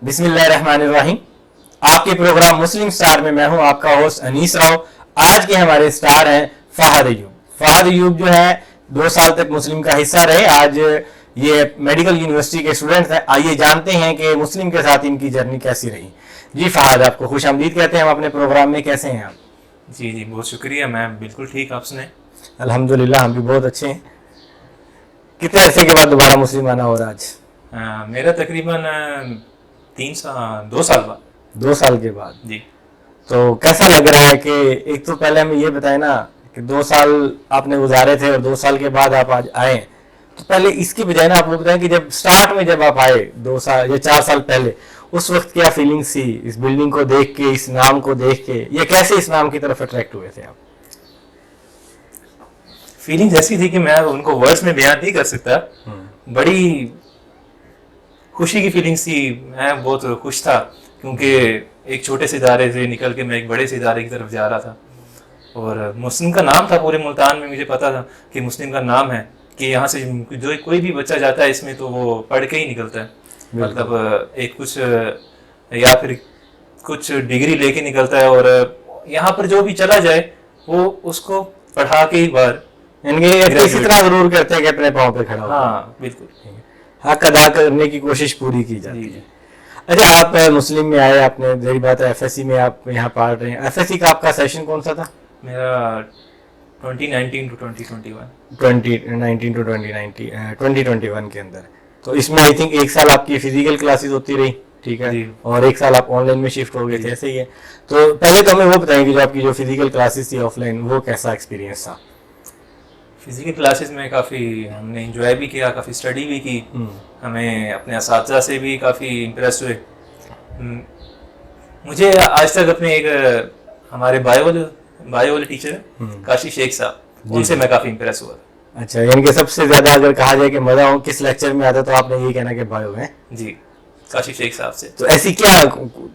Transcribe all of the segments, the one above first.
بسم اللہ الرحمن الرحیم. آپ کے پروگرام مسلم سٹار میں میں ہوں آپ کا ہوسٹ انیس راؤ. آج کے ہمارے سٹار ہیں فہد ایوب. فہد ایوب جو ہے 2 سال تک مسلم کا حصہ رہے. آج یہ میڈیکل یونیورسٹی کے اسٹوڈنٹ ہیں. آئیے جانتے ہیں کہ مسلم کے ساتھ ان کی جرنی کیسی رہی. جی فہد, آپ کو خوش آمدید کہتے ہیں ہم اپنے پروگرام میں. کیسے ہیں آپ؟ جی بہت شکریہ. میں بالکل ٹھیک. آپ سنیں؟ الحمدللہ ہم بھی بہت اچھے ہیں. کتنے عرصے کے بعد دوبارہ مسلم آنا ہو رہا آج؟ میرا تقریباً 2 سال بعد. 2 سال کے بعد جی. تو کیسا لگ رہا ہے کہ ایک تو پہلے ہمیں یہ بتائیں نا کہ 2 سال آپ نے گزارے تھے اور 2 سال کے بعد آپ آج آئے ہیں, تو پہلے اس کی بجائے نا آپ کو بتائیں کہ جب سٹارٹ میں جب آپ آئے 2 سال یا 4 سال پہلے, اس وقت کیا فیلنگس تھی اس بلڈنگ کو دیکھ کے, اس نام کو دیکھ کے, یا کیسے اس نام کی طرف اٹریکٹ ہوئے تھے آپ؟ فیلنگ ایسی تھی کہ میں ان کو ورڈز میں بیان نہیں کر سکتا. بڑی خوشی کی فیلنگس تھی. میں بہت خوش تھا کیونکہ ایک چھوٹے سے ادارے سے نکل کے میں ایک بڑے سے ادارے کی طرف جا رہا تھا, اور مسلم کا نام تھا پورے ملتان میں. مجھے پتا تھا کہ مسلم کا نام ہے, کہ یہاں سے جو کوئی بھی بچہ جاتا ہے اس میں تو وہ پڑھ کے ہی نکلتا ہے. مطلب ایک کچھ یا پھر کچھ ڈگری لے کے نکلتا ہے, اور یہاں پر جو بھی چلا جائے وہ اس کو پڑھا کے ہی باہر اسی طرح ضرور کرتے ہیں کہ اپنے پاؤں پہ کھڑا ہو. ہاں بالکل, حق ادا کرنے کی کوشش پوری کی جاتی ہے. اچھا, آپ مسلم میں آئے, آپ نے ظاہر بات ہے ایف ایس سی میں آپ یہاں پڑھ رہے ہیں. ایف ایس سی کا آپ کا سیشن کون سا تھا؟ میرا 2019 to 2021. 2019 to 2021 کے اندر. تو اس میں آئی تھنک 1 سال آپ کی فزیکل کلاسز ہوتی رہی, ٹھیک ہے, اور 1 سال آپ آن لائن میں شفٹ ہو گئے تھے, ایسے ہی ہے. تو پہلے تو ہمیں وہ بتائیں کہ جو آپ کی جو فزیکل کلاسز تھی آف لائن, وہ کیسا ایکسپیرینس تھا؟ فزیکل کلاسز میں کافی ہم نے انجوائے بھی کیا, کافی اسٹڈی بھی کی. ہمیں اپنے اساتذہ سے بھی کافی امپریس ہوئے. مجھے آج تک اپنے ایک ہمارے بایو والے ٹیچر ہیں کاشی شیخ صاحب, ان سے میں کافی امپریس ہوا تھا. اچھا, یعنی کہ سب سے زیادہ اگر کہا جائے کہ مزہ ہو کس لیکچر میں آتا تو آپ نے یہ کہنا کہ بایو ہے. جی, کاشی شیخ صاحب سے. تو ایسی کیا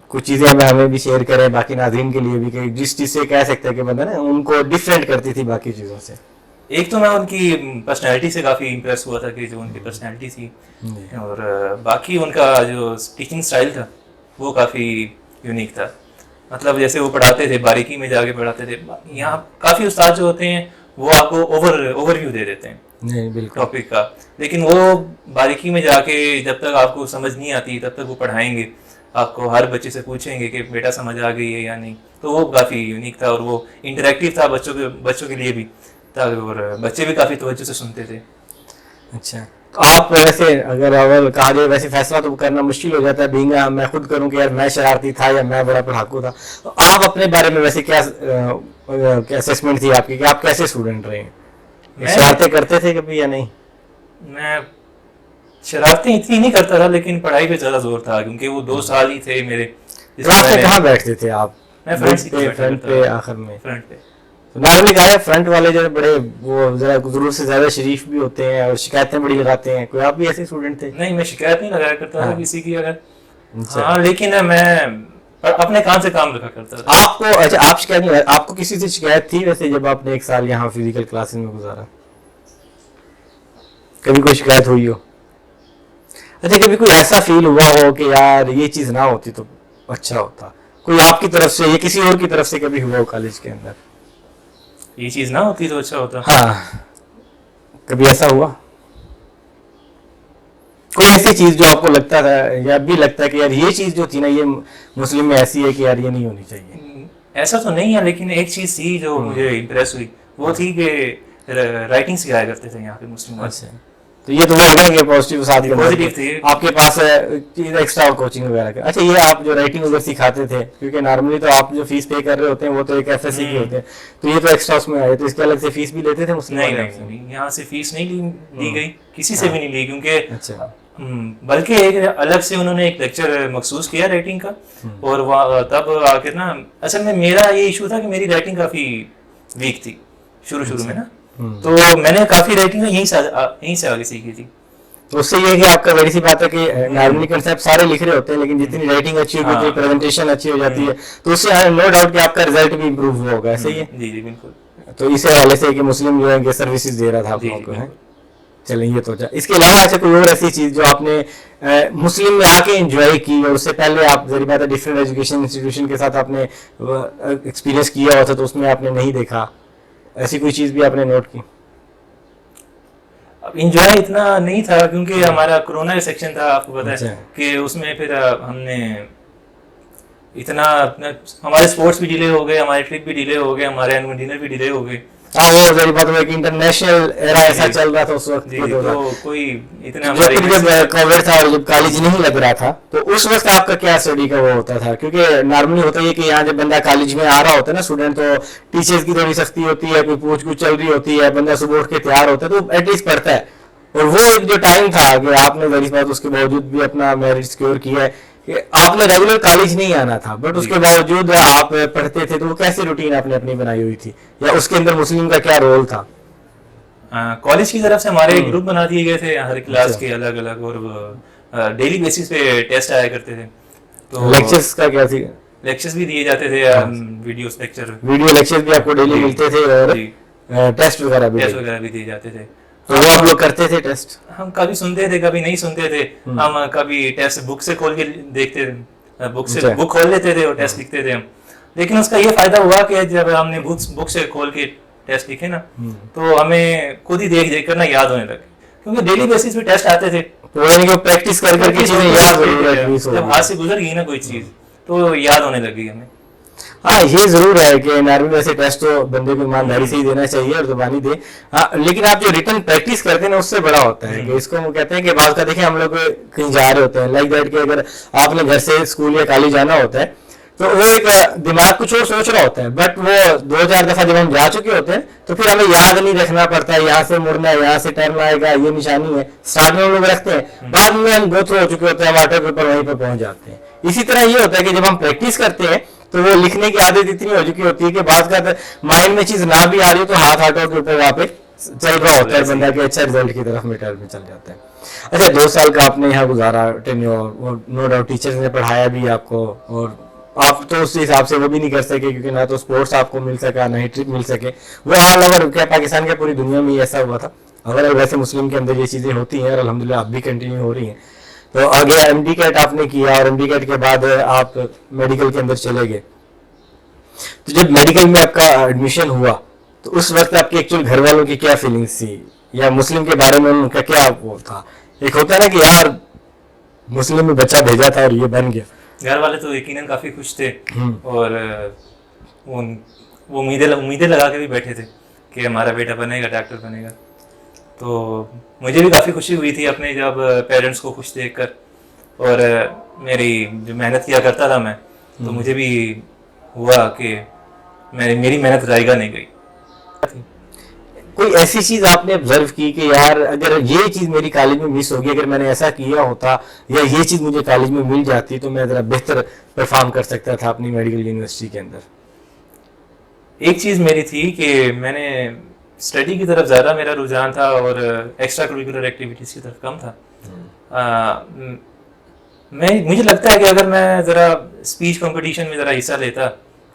کچھ چیزیں ہمیں بھی شیئر کریں باقی ناظرین کے لیے بھی, کہ جس چیز سے کہہ سکتے ہیں کہ بندہ نا ان کو ڈفرینٹ کرتی تھی باقی چیزوں سے؟ ایک تو میں ان کی پرسنالٹی سے کافی امپریس ہوا تھا, کہ جو ان کی پرسنالٹی تھی, اور باقی ان کا جو ٹیچنگ سٹائل تھا وہ کافی یونیک تھا. مطلب جیسے وہ پڑھاتے تھے باریکی میں جا کے پڑھاتے تھے. یہاں کافی استاد جو ہوتے ہیں وہ آپ کو اوور ویو دے دیتے ہیں ٹاپک کا, لیکن وہ باریکی میں جا کے جب تک آپ کو سمجھ نہیں آتی تب تک وہ پڑھائیں گے. آپ کو ہر بچے سے پوچھیں گے کہ بیٹا سمجھ آ گئی ہے یا نہیں. تو وہ کافی یونیک تھا, اور وہ انٹریکٹیو تھا بچوں کے لیے بھی, اور بچے بھی کافی توجہ سے سنتے تھے. اچھا, تو آپ ویسے اگر کہا جائے ویسے فیصلہ تو کرنا مشکل ہو جاتا ہے, بینگ میں خود کروں کہ یار میں شرارتی تھا یا میں بڑا پڑھاکو تھا, تو آپ اپنے بارے میں ویسے کیا اسیسمنٹ تھی آپ کی, کہ آپ کیسے اسٹوڈنٹ رہے ہیں؟ شرارتیں کرتے تھے کبھی یا نہیں؟ میں شرارتیں اتنی نہیں کرتا تھا, لیکن پڑھائی پہ زیادہ زور تھا, کیونکہ وہ 2 سال ہی تھے میرے. کلاس میں کہاں بیٹھتے تھے آپ؟ میں فرنٹ پہ, آخر میں فرنٹ پہ. نارملی کہا ہے فرنٹ والے جو بڑے وہ ذرا ضرورت سے زیادہ شریف بھی ہوتے ہیں اور شکایتیں بڑی لگاتے ہیں. کوئی آپ بھی ایسے اسٹوڈنٹ تھے؟ نہیں, میں شکایت نہیں لگایا کرتا تھا کسی کی اگر. ہاں, لیکن میں اپنے کام سے کام رکھا کرتا تھا. آپ کو اچھا آپ شکایت نہیں, آپ کو کسی سے شکایت تھی ویسے جب آپ نے 1 سال یہاں فزیکل کلاسز میں گزارا؟ کبھی کوئی شکایت ہوئی ہو؟ اچھا, کبھی کوئی ایسا فیل ہوا ہو کہ یار یہ چیز نہ ہوتی تو اچھا ہوتا, کوئی آپ کی طرف سے یا کسی اور کی طرف سے کبھی ہوا ہو کالج کے اندر یہ چیز نہ ہوتی تو اچھا ہوتا؟ ہاں, کبھی ایسا ہوا کوئی ایسی چیز جو آپ کو لگتا تھا یا بھی لگتا ہے کہ یار یہ چیز جو تھی نا یہ مسلم میں ایسی ہے کہ یار یہ نہیں ہونی چاہیے؟ ایسا تو نہیں ہے, لیکن ایک چیز تھی جو مجھے امپریس ہوئی, وہ تھی کہ رائٹنگ سکھایا کرتے تھے یہاں پہ مسلم. اچھا, تو یہ تو وہ ہے کہ پازیٹیو ساتھ پازیٹیو تھی آپ کے پاس ایکسٹرا کوچنگ وغیرہ کا. اچھا, یہ آپ جو رائٹنگ وغیرہ سکھاتے تھے, کیونکہ نارملی تو آپ جو فیس پے کر رہے ہوتے ہیں وہ تو ایک ایف ایس سی کے ہوتے ہیں, تو یہ تو ایکسٹرا اس میں آئے, تو اس کے الگ سے فیس بھی لیتے تھے مسلم؟ نہیں, یہاں سے فیس نہیں لی گئی, کسی سے بھی نہیں لی, کیونکہ بلکہ ایک الگ سے انہوں نے ایک لیکچر مخصوص کیا رائٹنگ کا, اور تب آ کے نا اصل میں میرا یہ ایشو تھا کہ میری رائٹنگ کافی ویک تھی شروع میں نا, تو میں نے کافی رائٹنگ یہیں سے آگے سیکھی تھی. تو اس سے یہ ہے کہ آپ کا ویری سی بات ہے کہ نارملی کنسیپٹ سارے لکھ رہے ہوتے ہیں, لیکن جتنی رائٹنگ اچھی ہوتی ہے, پریزنٹیشن اچھی ہو جاتی ہے, تو اس سے نو ڈاؤٹ کہ آپ کا رزلٹ بھی امپروو ہوا ہوگا. ایسے ہی ہے؟ جی بالکل. تو اس حوالے سے کہ مسلم جو ہے کہ سروسز دے رہا تھا آپ لوگوں کو. چلیں یہ تو اس کے علاوہ ایسے کوئی اور ایسی چیز جو آپ نے مسلم میں آ کے انجوائے کی اور اس سے پہلے آپ ذریعہ بات ہے ڈفرینٹ ایجوکیشن انسٹیٹیوشن کے ساتھ آپ نے ایکسپیرینس کیا ہوا تھا تو اس میں آپ نے نہیں دیکھا, ایسی کوئی چیز بھی آپ نے نوٹ کی؟ اب انجوائے اتنا نہیں تھا کیونکہ ہمارا کرونا کا سیکشن تھا, آپ کو پتا ہے کہ اس میں پھر ہم نے اتنا ہمارے اسپورٹس بھی ڈیلے ہو گئے, ہمارے ٹرپ بھی ڈیلے ہو گئے, ہمارے اینول ڈنر بھی ڈیلے ہو گئے. ہاں وہ ذریعہ بات ہے کہ انٹرنیشنل ایرا ایسا چل رہا تھا اس وقت, تو کوئی اتنا جب کووڈ تھا اور جب کالج نہیں لگ رہا تھا تو اس وقت آپ کا کیا اسٹڈی کا وہ ہوتا تھا؟ کیونکہ نارملی ہوتا ہے کہ یہاں جب بندہ کالج میں آ رہا ہوتا ہے نا اسٹوڈنٹ, تو ٹیچرز کی تھوڑی سختی ہوتی ہے, کوئی پوچھ گچھ چل رہی ہوتی ہے, بندہ صبح اٹھ کے تیار ہوتا ہے تو ایٹ لیسٹ پڑھتا ہے. اور وہ ایک جو ٹائم تھا کہ آپ نے ذریعہ بات اس کے باوجود بھی اپنا میرٹ سیکیور کیا ہے کہ آپ نے ریگولر کالج نہیں آنا تھا, بٹ اس کے باوجود آپ پڑھتے تھے, تو وہ کیسے روٹین آپ نے اپنی بنائی ہوئی تھی یا اس کے اندر مسلم کا کیا رول تھا؟ کالج کی طرف سے ہمارے گروپ بنا دیے گئے تھے ہر کلاس کے الگ الگ, اور ڈیلی بیسس پہ ٹیسٹ آیا کرتے تھے. تو لیکچرز کا کیا تھی؟ لیکچرز بھی دیے جاتے تھے, ویڈیوز لیکچر, ویڈیو لیکچرز بھی آپ کو ڈیلی ملتے تھے اور ٹیسٹ وغیرہ بھی دیے جاتے تھے. تو وہ آپ لوگ کرتے تھے ٹیسٹ؟ ہم کبھی سنتے تھے کبھی نہیں سنتے تھے, ہم کبھی ٹیسٹ بک سے کھول کے دیکھتے تھے, بک کھول لیتے تھے اور ٹیسٹ لکھتے تھے ہم. لیکن اس کا یہ فائدہ ہوا کہ جب ہم نے بک سے کھول کے ٹیسٹ لکھے نا تو ہمیں خود ہی دیکھ دیکھ کر نا یاد ہونے لگے, کیونکہ ڈیلی بیسس پہ ٹیسٹ آتے تھے. پریکٹس کر کر کے چیزیں یاد ہو رہی, جب ہاتھ سے گزر گئی نا کوئی چیز تو یاد ہونے لگی ہمیں. ہاں یہ ضرور ہے کہ نارمل ویسے ٹیسٹ تو بندے کو ایمانداری سے ہی دینا چاہیے اور زبانی دے, لیکن آپ جو ریٹن پریکٹس کرتے ہیں نا اس سے بڑا ہوتا ہے کہ اس کو کہتے ہیں کہ بعض کا دیکھیں ہم لوگ کہیں جا رہے ہوتے ہیں لائک دیٹ کہ اگر آپ نے گھر سے اسکول یا کالج جانا ہوتا ہے تو وہ ایک دماغ کچھ اور سوچ رہا ہوتا ہے, بٹ وہ 2-4 دفعہ جب ہم جا چکے ہوتے ہیں تو پھر ہمیں یاد نہیں رکھنا پڑتا ہے, یہاں سے مڑنا ہے, یہاں سے ٹرن آئے گا, یہ نشانی ہے, اسٹارٹ میں ہم لوگ رکھتے ہیں, بعد میں ہم گو تھرو ہو چکے ہوتے ہیں, ہم آٹو پیپر وہیں پہ پہنچ جاتے ہیں. اسی طرح یہ ہوتا ہے کہ جب ہم پریکٹس کرتے ہیں تو وہ لکھنے کی عادت اتنی ہو چکی ہوتی ہے کہ بعض کا مائنڈ میں چیز نہ بھی آ رہی ہو تو ہاتھ آٹو کے اوپر وہاں پہ چل رہا ہوتا ہے بندہ کہ اچھا رزلٹ کی طرف میٹر میں چل جاتا ہے. اچھا 2 سال کا آپ نے یہاں گزارا ٹینیور, نو ڈاؤٹ ٹیچرز نے پڑھایا بھی آپ کو, اور آپ تو اس حساب سے وہ بھی نہیں کر سکے کیونکہ نہ تو اسپورٹس آپ کو مل سکا نہ ہی ٹرپ مل سکے. وہ آل اوور کیا پاکستان کے پوری دنیا میں ایسا ہوا تھا, اگر ویسے مسلم کے اندر یہ چیزیں ہوتی ہیں اور الحمدللہ اب بھی کنٹینیو ہو رہی ہیں. تو آگے ایم ڈی کیٹ آپ نے کیا اور ایم ڈی کیٹ کے بعد آپ میڈیکل کے اندر چلے گئے. تو جب میڈیکل میں آپ کا ایڈمیشن ہوا تو اس وقت آپ کے ایکچوئل گھر والوں کی کیا فیلنگس تھی یا مسلم کے بارے میں ان کا کیا وہ تھا؟ ایک ہوتا ہے نا کہ یار مسلم میں بچہ بھیجا تھا اور یہ بن گیا. گھر والے تو یقیناً کافی خوش تھے اور وہ امیدیں لگا کے بھی بیٹھے تھے کہ ہمارا بیٹا بنے گا, ڈاکٹر بنے گا. تو مجھے بھی کافی خوشی ہوئی تھی اپنے جب پیرنٹس کو خوش دیکھ کر, اور میری جو محنت کیا کرتا تھا میں تو مجھے بھی ہوا کہ میری محنت ضائع نہیں گئی. کوئی ایسی چیز آپ نے آبزرو کی کہ یار اگر یہ چیز میری کالج میں مس ہوگی, اگر میں نے ایسا کیا ہوتا یا یہ چیز مجھے کالج میں مل جاتی تو میں ذرا بہتر پرفارم کر سکتا تھا اپنی میڈیکل یونیورسٹی کے اندر؟ ایک چیز میری تھی کہ میں نے اسٹڈی کی طرف زیادہ میرا رجحان تھا اور ایکسٹرا کریکولر ایکٹیویٹیز کی طرف کم تھا. مجھے لگتا ہے کہ اگر میں ذرا اسپیچ کمپٹیشن میں ذرا حصہ لیتا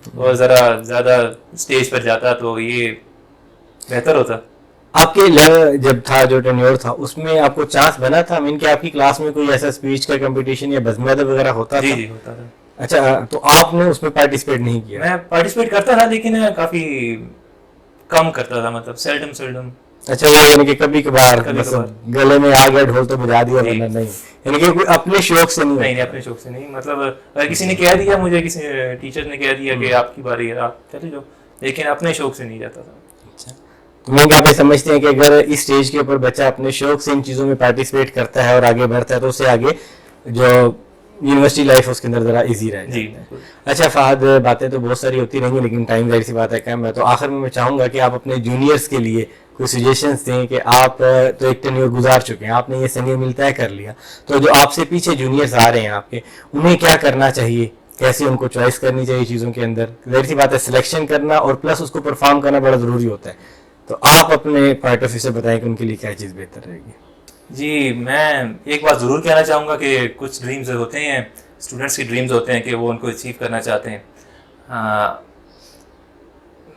اور ذرا زیادہ اسٹیج پر جاتا تو یہ بہتر ہوتا. آپ کے جب تھا جو ٹینیور تھا اس میں آپ کو چانس بنا تھا کہ آپ کی کلاس میں کوئی ایسا اسپیچ کا کمپٹیشن یا بزم ادب وغیرہ ہوتا تھا؟ جی ہوتا تھا. اچھا تو آپ نے اس میں پارٹیسپیٹ نہیں کیا؟ میں پارٹیسپیٹ کرتا تھا لیکن کافی کم کرتا تھا, مطلب سیلڈم. اچھا وہ یعنی کہ کبھی کبھار گلے میں آ گیا ڈھول تو بجا دیا, ورنہ نہیں, یعنی کہ اپنے شوق سے نہیں اپنے شوق سے نہیں. مطلب اگر کسی نے کہہ دیا, مجھے کسی ٹیچر نے کہہ دیا کہ آپ کی باری ہے آپ چلے جاؤ, لیکن اپنے شوق سے نہیں جاتا تھا. اچھا تو میں آپ یہ سمجھتے ہیں کہ اگر اس اسٹیج کے اوپر بچہ اپنے شوق سے ان چیزوں میں پارٹیسپیٹ کرتا ہے اور آگے بڑھتا ہے تو اس سے آگے جو یونیورسٹی لائف اس کے اندر ذرا ایزی رہے. جی اچھا فہد, باتیں تو بہت ساری ہوتی رہیں گی لیکن ٹائم ظاہر سی بات ہے کم ہے, تو آخر میں چاہوں گا کہ آپ اپنے جونیئرس کے لیے کوئی سجیشنس دیں کہ آپ تو ایک ٹینیور گزار چکے ہیں, آپ نے یہ سنگ میل طے کر لیا, تو جو آپ سے پیچھے جونیئرس آ رہے ہیں آپ کے, انہیں کیا کرنا چاہیے, کیسے ان کو چوائس کرنی چاہیے چیزوں کے اندر؟ ظاہر سی بات ہے سلیکشن کرنا اور پلس اس کو پرفارم کرنا بڑا ضروری ہوتا ہے, تو آپ اپنے پوائنٹ آف ویو سے بتائیں کہ ان کے لیے کیا چیز بہتر رہے گی. جی میں ایک بات ضرور کہنا چاہوں گا کہ کچھ ڈریمز ہوتے ہیں, اسٹوڈنٹس کی ڈریمز ہوتے ہیں کہ وہ ان کو اچیو کرنا چاہتے ہیں.